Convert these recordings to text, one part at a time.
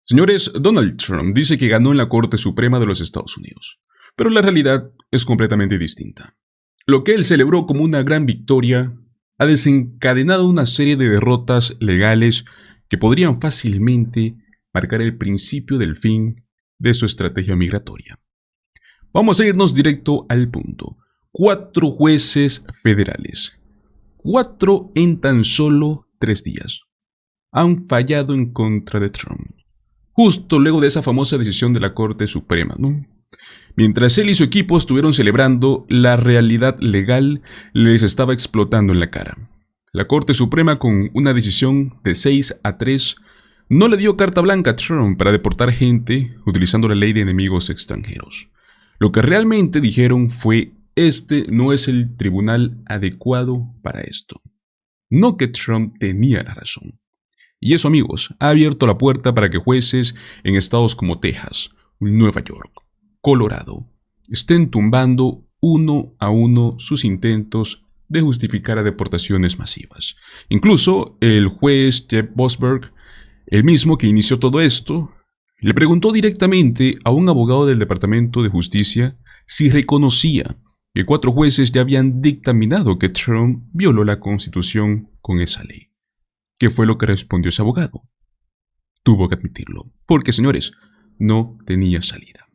Señores, Donald Trump dice que ganó en la Corte Suprema de los Estados Unidos, pero la realidad es completamente distinta. Lo que él celebró como una gran victoria ha desencadenado una serie de derrotas legales que podrían fácilmente marcar el principio del fin de su estrategia migratoria. Vamos a irnos directo al punto. 4 jueces federales, 4 en tan solo 3 días, han fallado en contra de Trump. Justo luego de esa famosa decisión de la Corte Suprema, ¿no? Mientras él y su equipo estuvieron celebrando, la realidad legal les estaba explotando en la cara. La Corte Suprema, con una decisión de 6-3, no le dio carta blanca a Trump para deportar gente utilizando la ley de enemigos extranjeros. Lo que realmente dijeron fue: este no es el tribunal adecuado para esto. No que Trump tenía la razón. Y eso, amigos, ha abierto la puerta para que jueces en estados como Texas, Nueva York, Colorado, estén tumbando uno a uno sus intentos de justificar a deportaciones masivas. Incluso el juez Jeff Bosberg, el mismo que inició todo esto, le preguntó directamente a un abogado del Departamento de Justicia si reconocía que 4 jueces ya habían dictaminado que Trump violó la Constitución con esa ley. ¿Qué fue lo que respondió ese abogado? Tuvo que admitirlo, porque, señores, no tenía salida.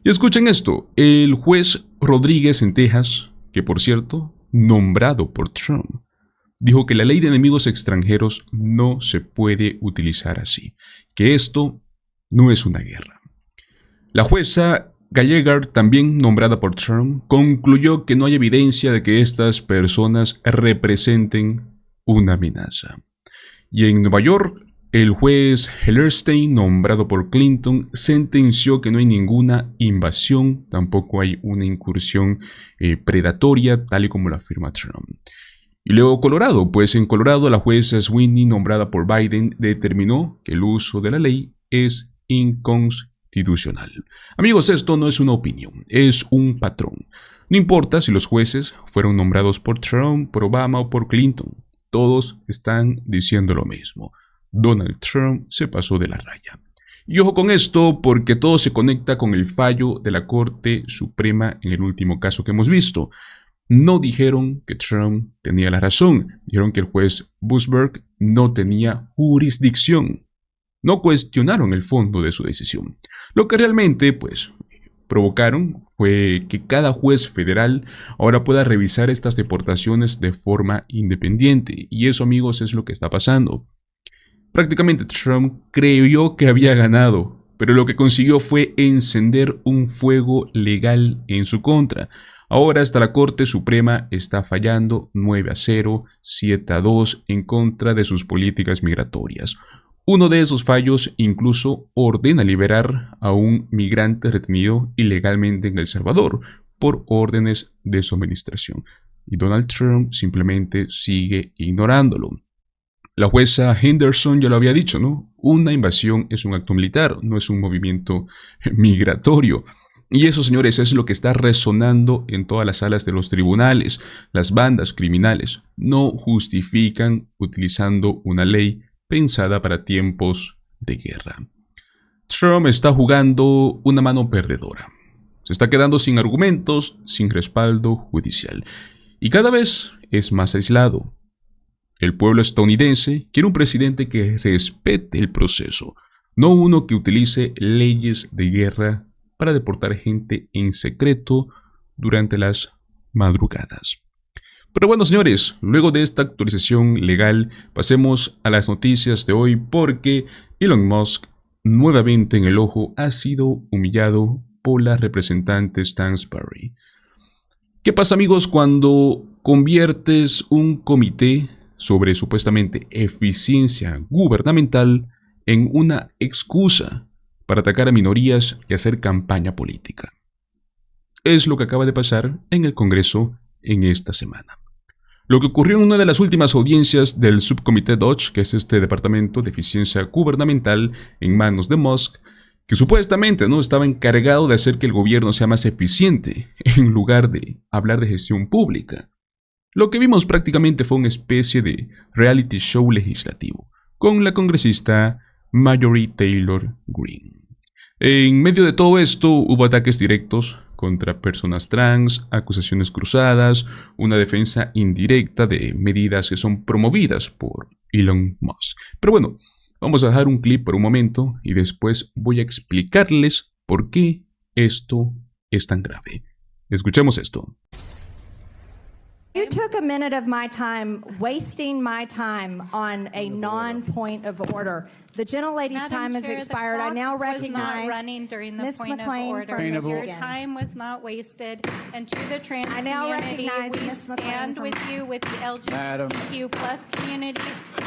Y escuchen esto, el juez Rodríguez en Texas, que por cierto, nombrado por Trump, dijo que la ley de enemigos extranjeros no se puede utilizar así, que esto no es una guerra. La jueza Gallagher, también nombrada por Trump, concluyó que no hay evidencia de que estas personas representen una amenaza. Y en Nueva York, el juez Hellerstein, nombrado por Clinton, sentenció que no hay ninguna invasión, tampoco hay una incursión predatoria, tal y como lo afirma Trump. Y luego Colorado, pues en Colorado la jueza Sweeney, nombrada por Biden, determinó que el uso de la ley es inconstitucional. Amigos, esto no es una opinión, es un patrón. No importa si los jueces fueron nombrados por Trump, por Obama o por Clinton. Todos están diciendo lo mismo. Donald Trump se pasó de la raya. Y ojo con esto, porque todo se conecta con el fallo de la Corte Suprema en el último caso que hemos visto. No dijeron que Trump tenía la razón. Dijeron que el juez Bosberg no tenía jurisdicción. No cuestionaron el fondo de su decisión. Lo que realmente, provocaron fue que cada juez federal ahora pueda revisar estas deportaciones de forma independiente. Y eso, amigos, es lo que está pasando. Prácticamente Trump creyó que había ganado, pero lo que consiguió fue encender un fuego legal en su contra. Ahora hasta la Corte Suprema está fallando 9-0, 7-2 en contra de sus políticas migratorias. Uno de esos fallos incluso ordena liberar a un migrante retenido ilegalmente en El Salvador por órdenes de su administración. Y Donald Trump simplemente sigue ignorándolo. La jueza Henderson ya lo había dicho, ¿no? Una invasión es un acto militar, no es un movimiento migratorio. Y eso, señores, es lo que está resonando en todas las salas de los tribunales. Las bandas criminales no justifican utilizando una ley pensada para tiempos de guerra. Trump está jugando una mano perdedora. Se está quedando sin argumentos, sin respaldo judicial. Y cada vez es más aislado. El pueblo estadounidense quiere un presidente que respete el proceso, no uno que utilice leyes de guerra para deportar gente en secreto durante las madrugadas. Pero bueno, señores, luego de esta actualización legal, pasemos a las noticias de hoy, porque Elon Musk, nuevamente en el ojo, ha sido humillado por la representante Stansbury. ¿Qué pasa, amigos, cuando conviertes un comité sobre supuestamente eficiencia gubernamental en una excusa para atacar a minorías y hacer campaña política? Es lo que acaba de pasar en el Congreso en esta semana. Lo que ocurrió en una de las últimas audiencias del subcomité Doge, que es este departamento de eficiencia gubernamental en manos de Musk, que supuestamente no estaba encargado de hacer que el gobierno sea más eficiente en lugar de hablar de gestión pública. Lo que vimos prácticamente fue una especie de reality show legislativo, con la congresista Marjorie Taylor Greene. En medio de todo esto hubo ataques directos contra personas trans, acusaciones cruzadas, una defensa indirecta de medidas que son promovidas por Elon Musk. Pero bueno, vamos a dejar un clip por un momento y después voy a explicarles por qué esto es tan grave. Escuchemos esto. You took a minute of my time, wasting my time on a non-point of order. The gentlelady's time has expired. I now recognize Ms. McClain from Michigan. Your time was not wasted. And to the trans community, we stand with you, with the LGBTQ plus community.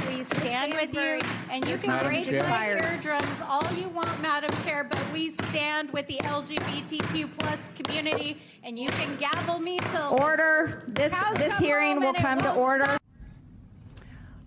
We stand with you, and you can break my eardrums all you want, Madam Chair, but we stand with the LGBTQ plus community, and you can gavel me till order. This hearing will come to order.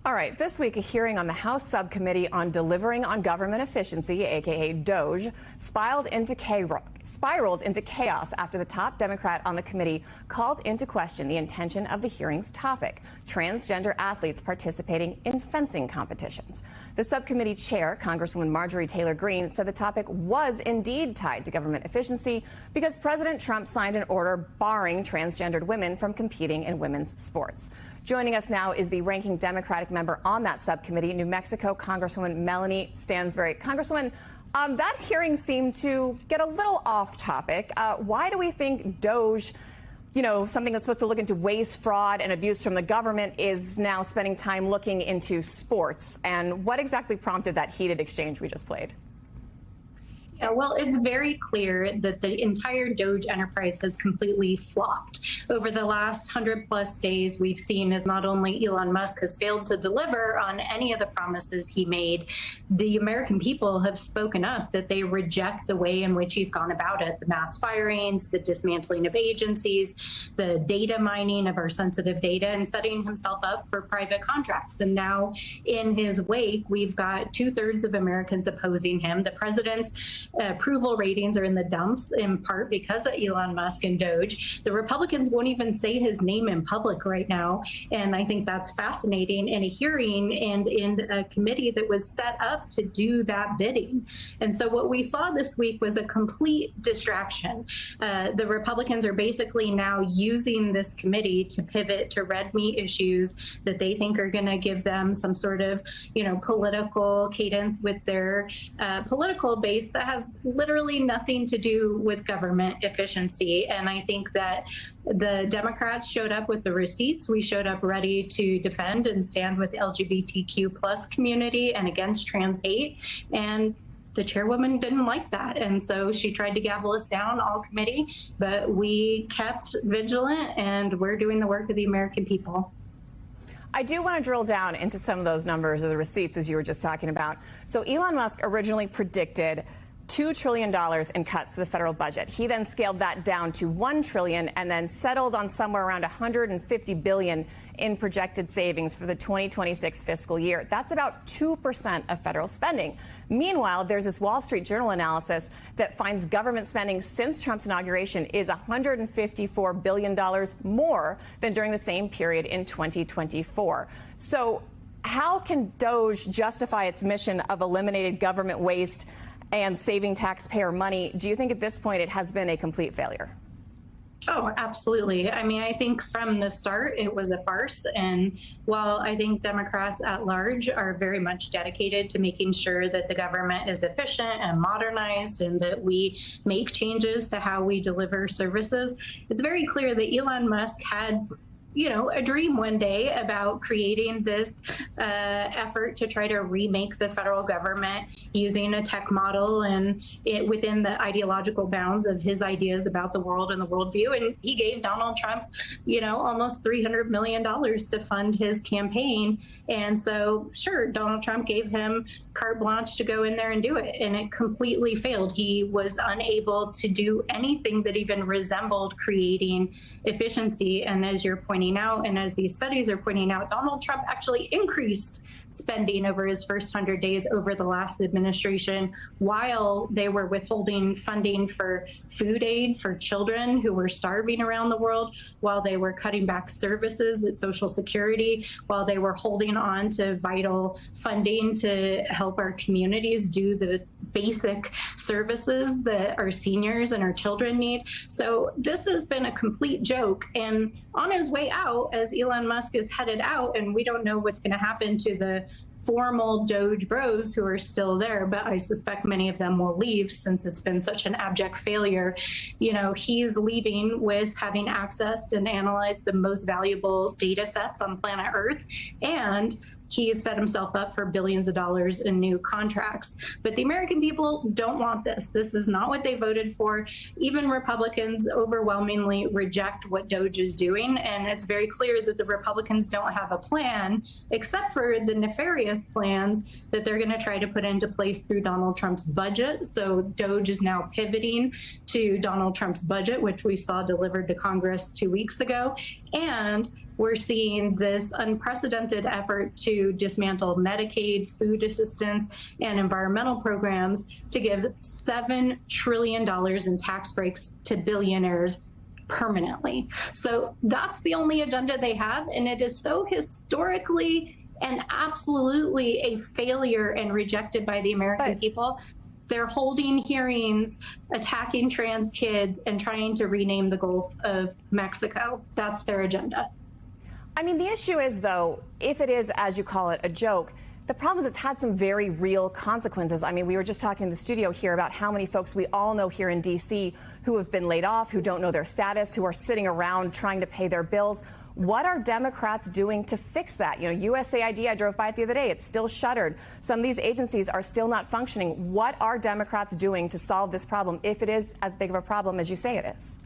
All right, this week a hearing on the House Subcommittee on Delivering on Government Efficiency, aka Doge, spiraled into chaos after the top Democrat on the committee called into question the intention of the hearing's topic, transgender athletes participating in fencing competitions. The subcommittee chair, Congresswoman Marjorie Taylor Greene, said the topic was indeed tied to government efficiency because President Trump signed an order barring transgendered women from competing in women's sports. Joining us now is the ranking Democratic member on that subcommittee, New Mexico Congresswoman Melanie Stansbury. Congresswoman, that hearing seemed to get a little off topic. Why do we think Doge, something that's supposed to look into waste, fraud, and abuse from the government, is now spending time looking into sports? And what exactly prompted that heated exchange we just played? Yeah, well, it's very clear that the entire Doge enterprise has completely flopped. Over the last 100+ days, we've seen as not only Elon Musk has failed to deliver on any of the promises he made, the American people have spoken up that they reject the way in which he's gone about it. The mass firings, the dismantling of agencies, the data mining of our sensitive data, and setting himself up for private contracts. And now in his wake, we've got 2/3 of Americans opposing him. The president's approval ratings are in the dumps, in part because of Elon Musk and Doge. The Republicans won't even say his name in public right now, and I think that's fascinating in a hearing and in a committee that was set up to do that bidding. And so what we saw this week was a complete distraction. The Republicans are basically now using this committee to pivot to red meat issues that they think are going to give them some sort of, political cadence with their political base that have literally nothing to do with government efficiency. And I think that the Democrats showed up with the receipts. We showed up ready to defend and stand with the LGBTQ plus community and against trans hate. And the chairwoman didn't like that. And so she tried to gavel us down all committee, but we kept vigilant and we're doing the work of the American people. I do want to drill down into some of those numbers or the receipts as you were just talking about. So Elon Musk originally predicted $2 trillion in cuts to the federal budget. He then scaled that down to $1 trillion and then settled on somewhere around $150 billion in projected savings for the 2026 fiscal year. That's about 2% of federal spending. Meanwhile, there's this Wall Street Journal analysis that finds government spending since Trump's inauguration is $154 billion more than during the same period in 2024. So how can Doge justify its mission of eliminating government waste and saving taxpayer money? Do you think at this point it has been a complete failure? Oh, absolutely. I mean, I think from the start, it was a farce. And while I think Democrats at large are very much dedicated to making sure that the government is efficient and modernized and that we make changes to how we deliver services, it's very clear that Elon Musk had a dream one day about creating this effort to try to remake the federal government using a tech model and it within the ideological bounds of his ideas about the world and the worldview. And he gave Donald Trump, almost $300 million to fund his campaign. And so, sure, Donald Trump gave him carte blanche to go in there and do it. And it completely failed. He was unable to do anything that even resembled creating efficiency. And as you're pointing out, and as these studies are pointing out, Donald Trump actually increased spending over his first 100 days over the last administration, while they were withholding funding for food aid for children who were starving around the world, while they were cutting back services at Social Security, while they were holding on to vital funding to help our communities do the basic services that our seniors and our children need. So this has been a complete joke. And on his way out, as Elon Musk is headed out, and we don't know what's going to happen to the formal Doge bros who are still there, but I suspect many of them will leave since it's been such an abject failure. You know, he's leaving with having accessed and analyzed the most valuable data sets on planet Earth, and he's set himself up for billions of dollars in new contracts. But the American people don't want this. This is not what they voted for. Even Republicans overwhelmingly reject what Doge is doing. And it's very clear that the Republicans don't have a plan, except for the nefarious plans that they're going to try to put into place through Donald Trump's budget. So Doge is now pivoting to Donald Trump's budget, which we saw delivered to Congress 2 weeks ago. And we're seeing this unprecedented effort to dismantle Medicaid, food assistance, and environmental programs to give $7 trillion in tax breaks to billionaires permanently. So that's the only agenda they have, and it is so historically and absolutely a failure and rejected by the American people. They're holding hearings, attacking trans kids, and trying to rename the Gulf of Mexico. That's their agenda. I mean, the issue is, though, if it is, as you call it, a joke, the problem is it's had some very real consequences. I mean, we were just talking in the studio here about how many folks we all know here in D.C. who have been laid off, who don't know their status, who are sitting around trying to pay their bills. What are Democrats doing to fix that? You know, USAID, I drove by it the other day. It's still shuttered. Some of these agencies are still not functioning. What are Democrats doing to solve this problem, if it is as big of a problem as you say it is?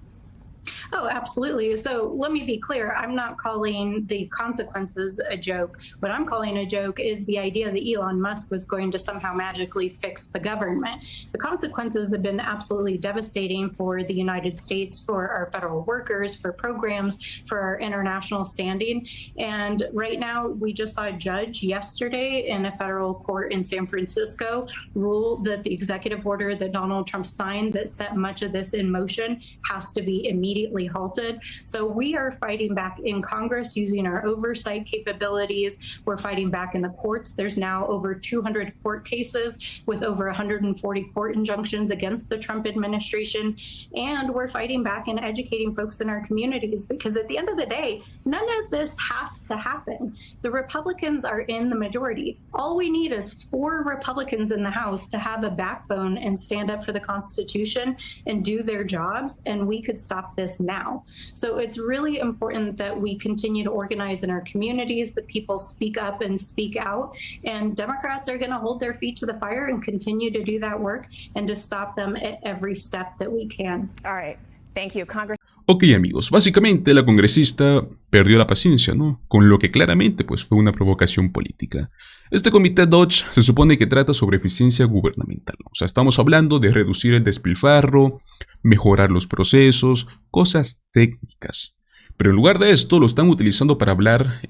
Oh, absolutely. So let me be clear. I'm not calling the consequences a joke. What I'm calling a joke is the idea that Elon Musk was going to somehow magically fix the government. The consequences have been absolutely devastating for the United States, for our federal workers, for programs, for our international standing. And right now, we just saw a judge yesterday in a federal court in San Francisco rule that the executive order that Donald Trump signed that set much of this in motion has to be immediately halted. So we are fighting back in Congress using our oversight capabilities. We're fighting back in the courts. There's now over 200 court cases with over 140 court injunctions against the Trump administration. And we're fighting back and educating folks in our communities, because at the end of the day, none of this has to happen. The Republicans are in the majority. All we need is 4 Republicans in the House to have a backbone and stand up for the Constitution and do their jobs, and we could stop this now. So it's really important that we continue to organize in our communities, that people speak up and speak out, and Democrats are going to hold their feet to the fire and continue to do that work and to stop them at every step that we can. All right. Thank you, Congress. Ok, amigos, básicamente la congresista perdió la paciencia, ¿no? Con lo que claramente pues fue una provocación política. Este comité Doge se supone que trata sobre eficiencia gubernamental, ¿no? O sea, estamos hablando de reducir el despilfarro, mejorar los procesos, cosas técnicas. Pero en lugar de esto lo están utilizando para hablar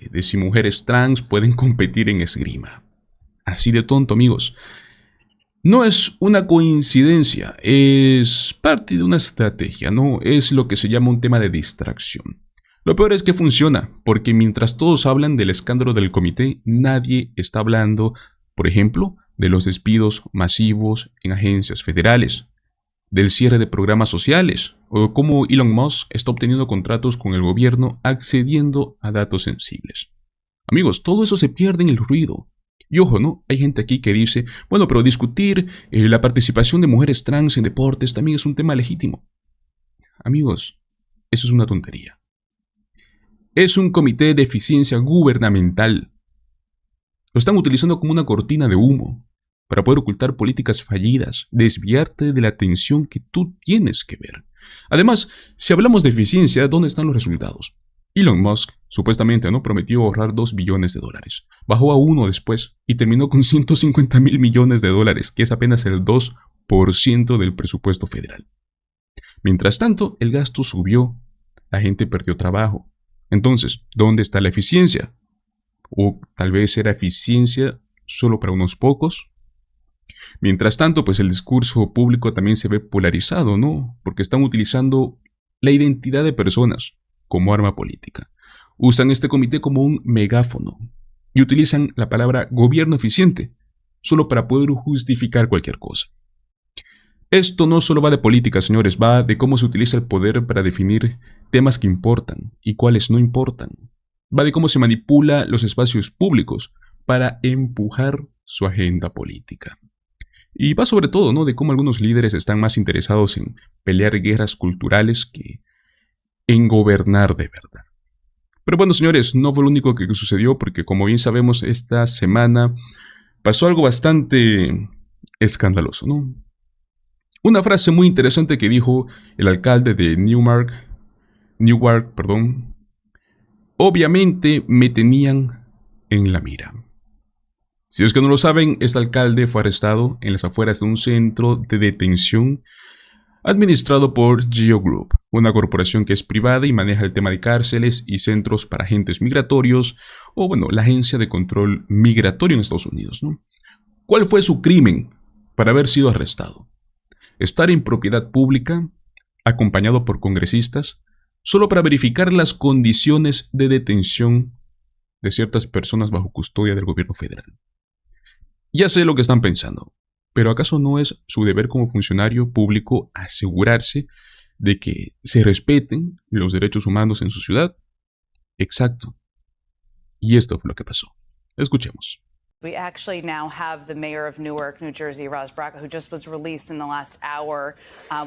de si mujeres trans pueden competir en esgrima. Así de tonto, amigos. No es una coincidencia, es parte de una estrategia, ¿no? Es lo que se llama un tema de distracción. Lo peor es que funciona, porque mientras todos hablan del escándalo del comité, nadie está hablando, por ejemplo, de los despidos masivos en agencias federales, del cierre de programas sociales, o cómo Elon Musk está obteniendo contratos con el gobierno accediendo a datos sensibles. Amigos, todo eso se pierde en el ruido. Y ojo, ¿no? Hay gente aquí que dice, bueno, pero discutir la participación de mujeres trans en deportes también es un tema legítimo. Amigos, eso es una tontería. Es un comité de eficiencia gubernamental. Lo están utilizando como una cortina de humo para poder ocultar políticas fallidas, desviarte de la atención que tú tienes que ver. Además, si hablamos de eficiencia, ¿dónde están los resultados? Elon Musk supuestamente no prometió ahorrar $2 billones. Bajó a 1 después y terminó con $150.000 millones, que es apenas el 2% del presupuesto federal. Mientras tanto, el gasto subió, la gente perdió trabajo. Entonces, ¿dónde está la eficiencia? ¿O tal vez era eficiencia solo para unos pocos? Mientras tanto, pues el discurso público también se ve polarizado, ¿no? Porque están utilizando la identidad de personas como arma política. Usan este comité como un megáfono y utilizan la palabra gobierno eficiente solo para poder justificar cualquier cosa. Esto no solo va de política, señores, va de cómo se utiliza el poder para definir temas que importan y cuáles no importan. Va de cómo se manipula los espacios públicos para empujar su agenda política. Y va sobre todo, ¿no?, de cómo algunos líderes están más interesados en pelear guerras culturales que en gobernar de verdad. Pero bueno, señores, no fue lo único que sucedió, porque como bien sabemos, esta semana pasó algo bastante escandaloso, ¿no? Una frase muy interesante que dijo el alcalde de Newark, obviamente me tenían en la mira. Si es que no lo saben, este alcalde fue arrestado en las afueras de un centro de detención administrado por Geo Group, una corporación que es privada y maneja el tema de cárceles y centros para agentes migratorios, o bueno, la agencia de control migratorio en Estados Unidos, ¿no? ¿Cuál fue su crimen para haber sido arrestado? Estar en propiedad pública, acompañado por congresistas, solo para verificar las condiciones de detención de ciertas personas bajo custodia del gobierno federal. Ya sé lo que están pensando, pero ¿acaso no es su deber como funcionario público asegurarse de que se respeten los derechos humanos en su ciudad? Exacto. Y esto fue lo que pasó. Escuchemos. We actually now have the mayor of Newark, New Jersey, Roz Braca, who just was released in the last hour,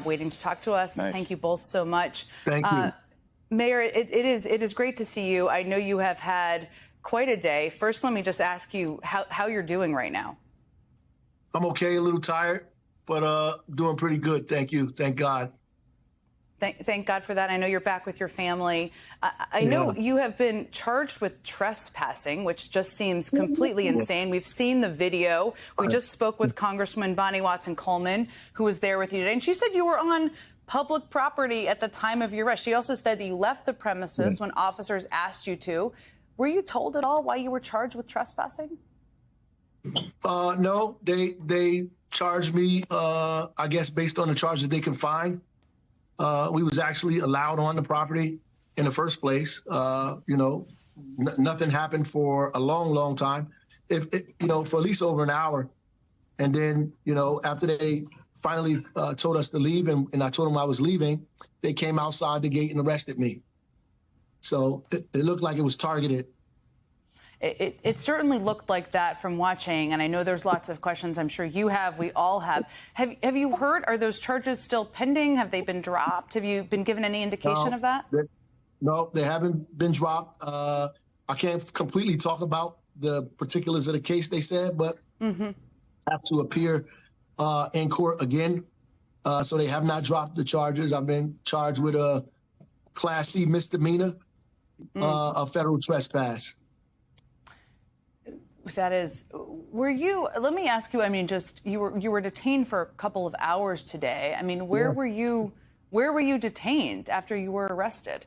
waiting to talk to us. Nice. Thank you both so much. Thank you. Mayor, it is great to see you. I know you have had quite a day. First, let me just ask you how you're doing right now. I'm okay, a little tired, but doing pretty good. Thank you. Thank God. Thank God for that. I know you're back with your family. I know you have been charged with trespassing, which just seems completely insane. We've seen the video. We just spoke with Congresswoman Bonnie Watson-Coleman, who was there with you today, and she said you were on public property at the time of your arrest. She also said that you left the premises when officers asked you to. Were you told at all why you were charged with trespassing? No, they charged me, I guess, based on the charge that they can find. We was actually allowed on the property in the first place. Nothing happened for a long, long time. For at least over an hour. And then, after they finally told us to leave and I told them I was leaving, they came outside the gate and arrested me. So it looked like it was targeted. It certainly looked like that from watching, and I know there's lots of questions I'm sure you have, we all have. Have you heard, are those charges still pending? Have they been dropped? Have you been given any indication of that? No, they haven't been dropped. I can't completely talk about the particulars of the case, they said, but have to appear in court again. So they have not dropped the charges. I've been charged with a Class C misdemeanor, a federal trespass. That is, let me ask you, I mean, you were detained for a couple of hours today. I mean, where were you detained after you were arrested?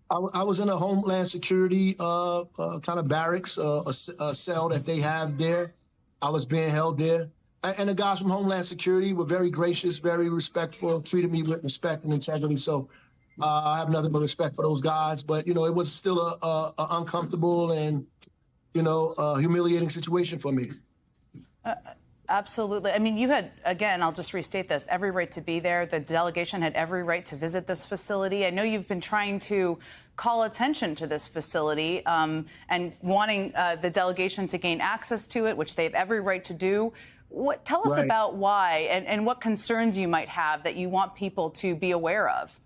I was in a Homeland Security kind of barracks, a cell that they have there. I was being held there. And the guys from Homeland Security were very gracious, very respectful, treated me with respect and integrity. So I have nothing but respect for those guys. But, it was still a uncomfortable and humiliating situation for me. Absolutely. I mean, you had, again, I'll just restate this, every right to be there. The delegation had every right to visit this facility. I know you've been trying to call attention to this facility and wanting the delegation to gain access to it, which they have every right to do. Tell us about why and what concerns you might have that you want people to be aware of.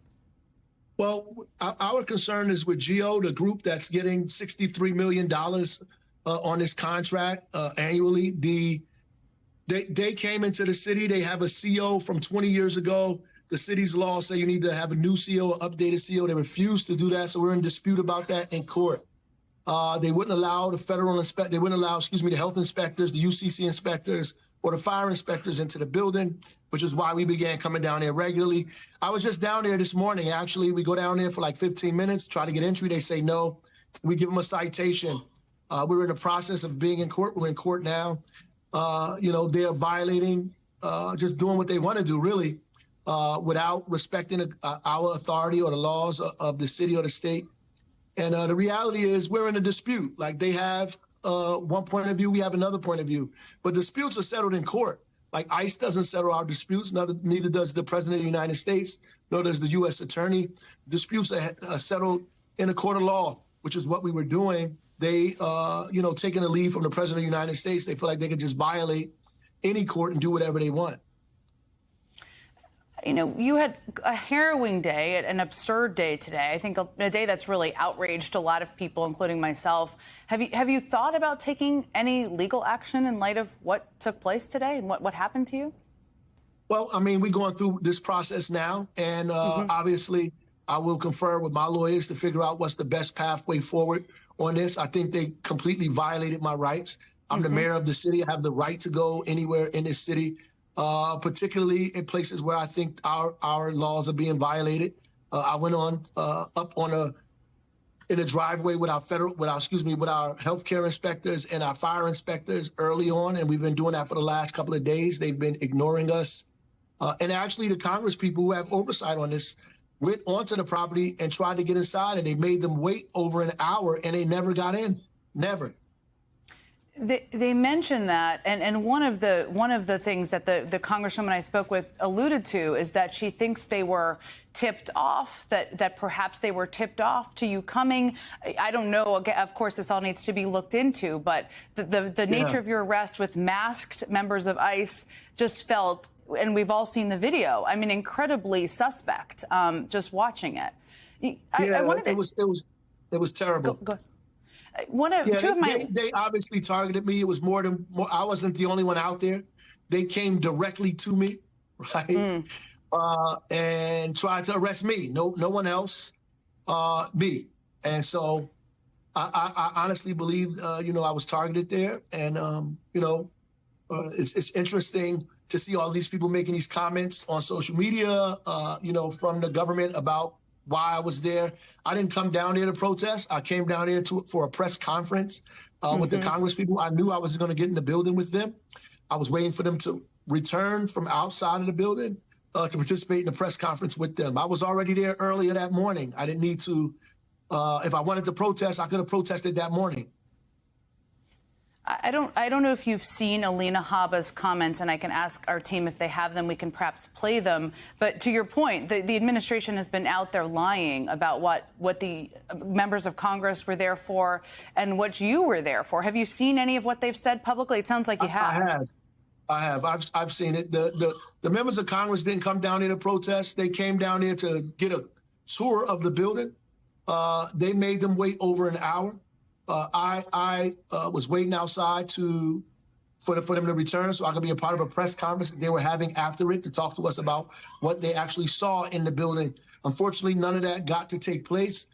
Well, our concern is with GEO, the group that's getting $63 million on this contract annually. They came into the city. They have a CO from 20 years ago. The city's law say you need to have a new CO, an updated CO. They refused to do that, so we're in dispute about that in court. They wouldn't allow the health inspectors, the UCC inspectors, or the fire inspectors into the building, which is why we began coming down there regularly. I was just down there this morning. Actually, we go down there for like 15 minutes, try to get entry. They say no. We give them a citation. We're in the process of being in court. We're in court now. They're violating, just doing what they want to do, really, without respecting our authority or the laws of the city or the state. And the reality is we're in a dispute. Like, they have one point of view, we have another point of view. But disputes are settled in court. Like, ICE doesn't settle our disputes, neither does the President of the United States, nor does the U.S. Attorney. Disputes are settled in a court of law, which is what we were doing. They, taking a lead from the President of the United States, they feel like they could just violate any court and do whatever they want. You had a harrowing day, an absurd day today. I think a day that's really outraged a lot of people, including myself. Have you thought about taking any legal action in light of what took place today and what happened to you? Well, I mean, we're going through this process now, and obviously I will confer with my lawyers to figure out what's the best pathway forward on this. I think they completely violated my rights. I'm the mayor of the city. I have the right to go anywhere in this city, particularly in places where I think our laws are being violated. I went on up in a driveway with our healthcare inspectors and our fire inspectors early on, and we've been doing that for the last couple of days. They've been ignoring us. And actually, the Congress people who have oversight on this went onto the property and tried to get inside, and they made them wait over an hour, and they never got in. Never. They mentioned that, and one of the things that the congresswoman I spoke with alluded to is that she thinks they were tipped off, that perhaps they were tipped off to you coming. I don't know. Of course, this all needs to be looked into, but the nature of your arrest with masked members of ICE just felt, and we've all seen the video, I mean, incredibly suspect, just watching it. It was terrible. Go. They obviously targeted me. It was more. I wasn't the only one out there. They came directly to me, right? And tried to arrest me. No one else, me. And so I honestly believe, I was targeted there. And, it's interesting to see all these people making these comments on social media, from the government about why I was there. I didn't come down there to protest. I came down there for a press conference with the Congress people. I knew I was going to get in the building with them. I was waiting for them to return from outside of the building to participate in the press conference with them. I was already there earlier that morning. I didn't need to, if I wanted to protest, I could have protested that morning. I don't know if you've seen Alina Habba's comments, and I can ask our team if they have them. We can perhaps play them. But to your point, the administration has been out there lying about what the members of Congress were there for and what you were there for. Have you seen any of what they've said publicly? It sounds like you have. I have. I've seen it. The members of Congress didn't come down there to protest. They came down there to get a tour of the building. They made them wait over an hour. I was waiting outside for them to return so I could be a part of a press conference that they were having after it to talk to us about what they actually saw in the building. Unfortunately, none of that got to take place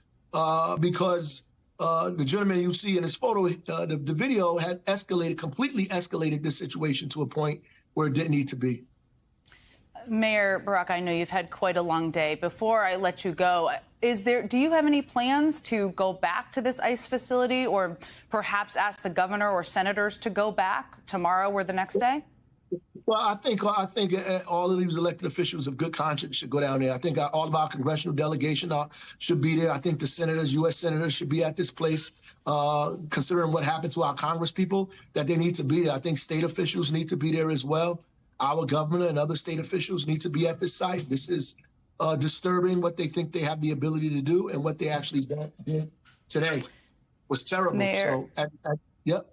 because the gentleman you see in his photo, the video had completely escalated this situation to a point where it didn't need to be. Mayor Baraka, I know you've had quite a long day. Before I let you go, do you have any plans to go back to this ICE facility or perhaps ask the governor or senators to go back tomorrow or the next day? Well, I think all of these elected officials of good conscience should go down there. I think all of our congressional delegation should be there. I think the senators, U.S. senators, should be at this place, considering what happened to our Congress people, that they need to be there. I think state officials need to be there as well. Our governor and other state officials need to be at this site. This is disturbing what they think they have the ability to do, and what they actually did today was terrible. Mayor. So, yep.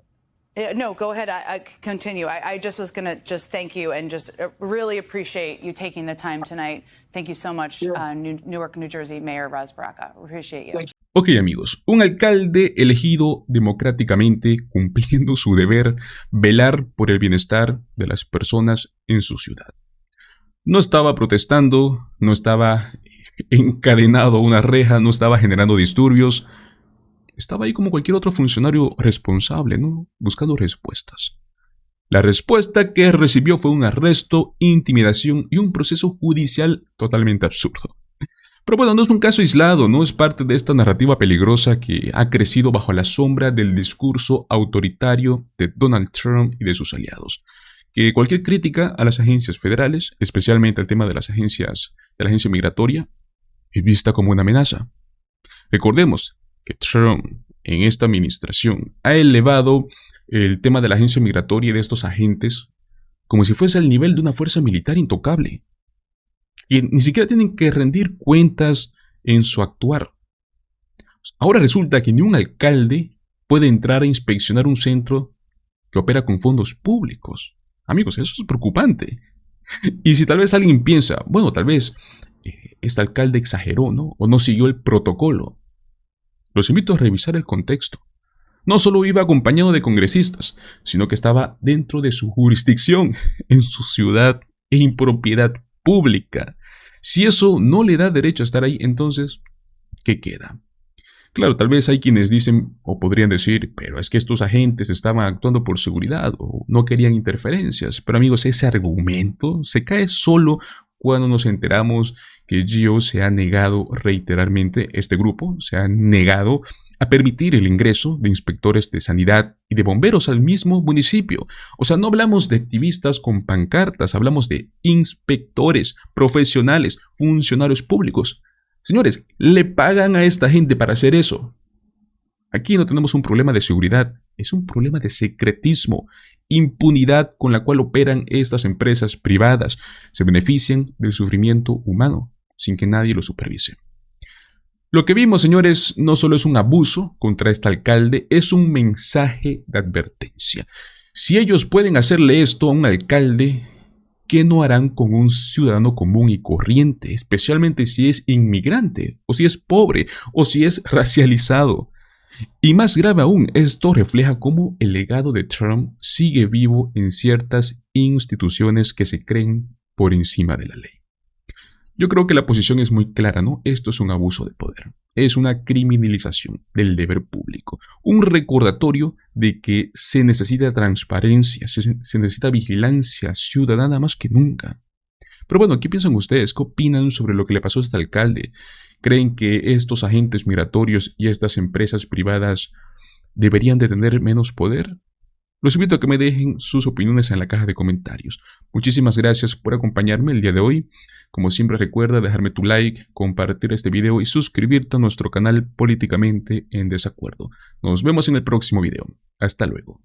No, go ahead. I continue. I just was going to just thank you and just really appreciate you taking the time tonight. Thank you so much, Newark, New Jersey Mayor Ras Baraka. Appreciate you. Thank you. Ok, amigos, un alcalde elegido democráticamente, cumpliendo su deber, velar por el bienestar de las personas en su ciudad. No estaba protestando, no estaba encadenado a una reja, no estaba generando disturbios. Estaba ahí como cualquier otro funcionario responsable, ¿no? Buscando respuestas. La respuesta que recibió fue un arresto, intimidación y un proceso judicial totalmente absurdo. Pero bueno, no es un caso aislado, no es parte de esta narrativa peligrosa que ha crecido bajo la sombra del discurso autoritario de Donald Trump y de sus aliados. Que cualquier crítica a las agencias federales, especialmente al tema de las agencias, de la agencia migratoria, es vista como una amenaza. Recordemos que Trump en esta administración ha elevado el tema de la agencia migratoria y de estos agentes como si fuese al nivel de una fuerza militar intocable, que ni siquiera tienen que rendir cuentas en su actuar. Ahora resulta que ni un alcalde puede entrar a inspeccionar un centro que opera con fondos públicos. Amigos, eso es preocupante. Y si tal vez alguien piensa, bueno, tal vez este alcalde exageró, ¿no? O no siguió el protocolo. Los invito a revisar el contexto. No solo iba acompañado de congresistas, sino que estaba dentro de su jurisdicción, en su ciudad, en propiedad pública. Si eso no le da derecho a estar ahí, entonces, ¿qué queda? Claro, tal vez hay quienes dicen o podrían decir, pero es que estos agentes estaban actuando por seguridad o no querían interferencias. Pero amigos, ese argumento se cae solo cuando nos enteramos que GO se ha negado reiteradamente, este grupo se ha negado a permitir el ingreso de inspectores de sanidad y de bomberos al mismo municipio. O sea, no hablamos de activistas con pancartas, hablamos de inspectores, profesionales, funcionarios públicos. Señores, le pagan a esta gente para hacer eso. Aquí no tenemos un problema de seguridad, es un problema de secretismo, impunidad con la cual operan estas empresas privadas. Se benefician del sufrimiento humano sin que nadie lo supervise. Lo que vimos, señores, no solo es un abuso contra este alcalde, es un mensaje de advertencia. Si ellos pueden hacerle esto a un alcalde, ¿qué no harán con un ciudadano común y corriente? Especialmente si es inmigrante, o si es pobre, o si es racializado. Y más grave aún, esto refleja cómo el legado de Trump sigue vivo en ciertas instituciones que se creen por encima de la ley. Yo creo que la posición es muy clara, ¿no? Esto es un abuso de poder. Es una criminalización del deber público. Un recordatorio de que se necesita transparencia, se necesita vigilancia ciudadana más que nunca. Pero bueno, ¿qué piensan ustedes? ¿Qué opinan sobre lo que le pasó a este alcalde? ¿Creen que estos agentes migratorios y estas empresas privadas deberían de tener menos poder? Los invito a que me dejen sus opiniones en la caja de comentarios. Muchísimas gracias por acompañarme el día de hoy. Como siempre, recuerda dejarme tu like, compartir este video y suscribirte a nuestro canal Políticamente en Desacuerdo. Nos vemos en el próximo video. Hasta luego.